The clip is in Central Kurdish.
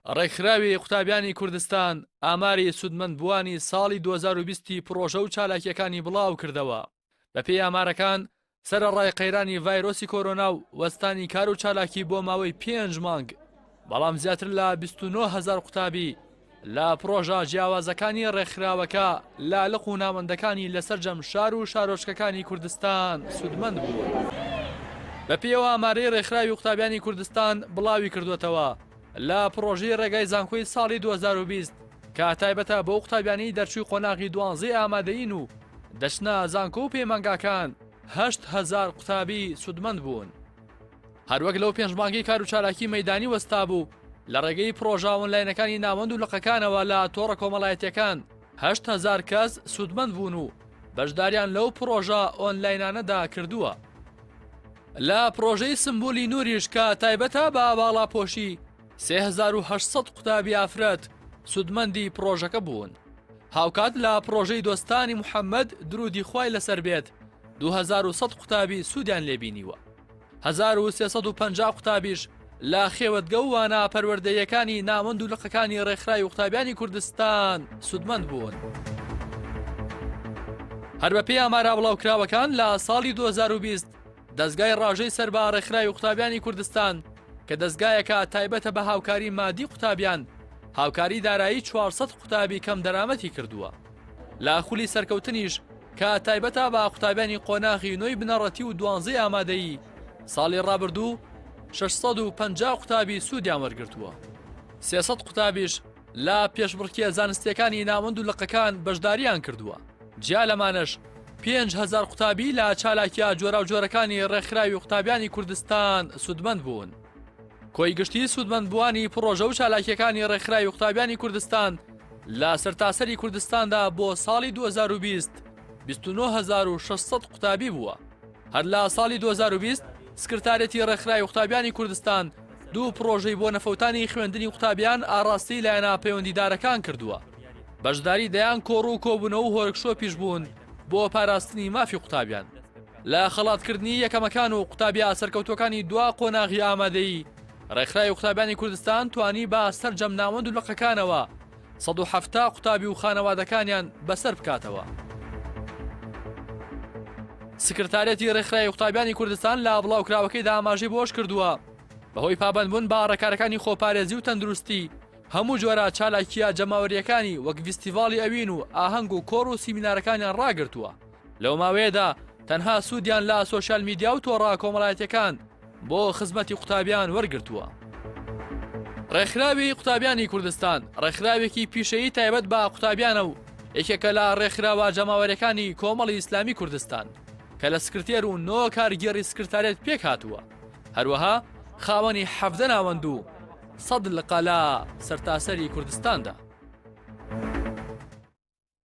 ڕێکخراوی قوتابیانی کوردستان ئاماری سودمەند بوانی ساڵی 2020 پرۆژە و چالاکیەکانی بڵاو کردەوە. بەپێی ئامارەکان سەرەڕای قەیرانی ڤایرۆسی کۆرۆنا و وەستانی کار و چالاکی بۆ ماوەی 5 مانگ، بەڵام زیاتر لە 29,000 قوتابی لە پرۆژە جیاوازەکانی ڕێکخراوەکە لالق و ناوەندەکانی لەسەرجەم شار و شارۆچکەکانی کوردستان سودمەند بوون. بەپێیەوە ئامارەی ڕێکخراوی قوتابیانی کوردستان بڵاوی کردوێتەوە لە پرۆژەی ڕێگای زانکۆی ساڵی 2020 کە تایبەتە بۆ قوتابیانی دەرچووی قۆناغی 12 ئامادەین و دەچنە زانکۆ و پەیمانگاکان 8,000 قوتابی سودمەند بوون. هەروەک لەو 5 مانگی کار و چالاکی مەیدانی وەستا بوو لە ڕێگەی پرۆژە ئۆنلاینەکانی ناوەند و لقەکانەوە لە تۆڕە کۆمەڵایەتیەکان 8,000 کەس سودمەند بوون و بەشداریان لەو پرۆژە ئۆنلاینانەدا کردووە. لە پرۆژەی سمبولی نوریش کە تایبەتە بە باڵاپۆشی 3800 قوتابی ئافرەت سودمەندی پرۆژەکە بوون. هاوکات لە پرۆژەی دۆستانی محەممەد درودی خوای لەسەر بێت 2100 قوتابی سوودیان لێبینیوە. 1350 قوتابیش لە خێوەتگە و وانە پەروەردەیەکانی ناوەند و لقەکانی ڕێکخراوی قوتابیانی کوردستان سودمەند بوون. هەر بەپێی ئامارە بڵاوکراوەکان لە ساڵی 2020 دەستگای ڕاژەی سەر بە ڕێکخراوی قوتابیانی کوردستان کە دەستگایەکە تایبەتە بە هاوکاری مادی قوتابیان هاوکاری دارایی 400 قوتابی کەم دەرامەتی کردووە. لە خولی سەرکەوتنیش کە تایبەتە بە قوتابیانی قۆناغی نوۆی بنەڕەتی و 12 ئامادەیی ساڵی ڕابردوو 650 قوتابی سوودیان وەرگرتووە. 300 قوتابیش لە پێشبڕکێ زانستیەکانی ناوەند و لقەکان بەشداریان کردووە. جیا لەمانەش 5,000 قوتابی لە چالاکیە جۆرا و جۆرەکانی ڕێکخراوی قوتابیانی کوردستان سودمەند بوون. کۆی گشتی سودمەندبووانی پرۆژە و چالاکیەکانی ڕێکخراوی قوتابیانی کوردستان لە سەرتاسەری کوردستاندا بۆ ساڵی 2020 29,600 قوتابی بووە. هەر لە ساڵی 2020 سکرتارەتی ڕێکخراوی قوتابیانی کوردستان دوو پرۆژەی بۆ نەفەوتانی خوێندنی قوتابیان ئاڕاستی لایەنە پەیوەندیدارەکان کردووە. بەشداری دەیان کۆڕ و کۆبوونەوە و هۆرکشۆپیش بوون بۆ پاراستنی مافی قوتابیان. لە خەڵاتکردنی یەکەمەکان و قوتابیا سەرکەوتوەکانی دوا قۆناغی ئامادەیی ڕێکخراوی قوتابیانی کوردستان توانی بە سەرجەم ناوەند و لقەکانەوە 170 قوتابی و خانەوادەکانیان بەسەر بکاتەوە. سکرتارەتی ڕێکخراوی قوتابیانی کوردستان لە بڵاوکراوەکەیدا ئاماژەی بۆش کردووە بەهۆی پابەندبوون بە ڕێکارەکانی خۆپارێزی و تەندروستی هەموو جۆرە چالاکیە جەماوەریەکانی وەک فیستیڤاڵی ئەوین و ئاهەنگ و کۆڕ و سیمینارەکانیان ڕاگرتووە. لەو ماوەیەدا تەنها سوودیان لە سۆشیال میدیا و تۆڕە کۆمەڵایەتیەکان بۆ خزمەتی قوتابیان وەرگرتووە. ڕێکخراوی قوتابیانی کوردستان ڕێکخراوێکی پیشەیی تایبەت بە قوتابیانە و یەکێکە لە ڕێکخراوە جەماوەریەکانی کۆمەڵی ئیسلامی کوردستان کە لە سکرتێر و نۆ کارگێڕی سکرتارێت پێک هاتووە. هەروەها خاوەنی 17 ناوەند و 100 لقە لە سەرتاسەری کوردستاندا.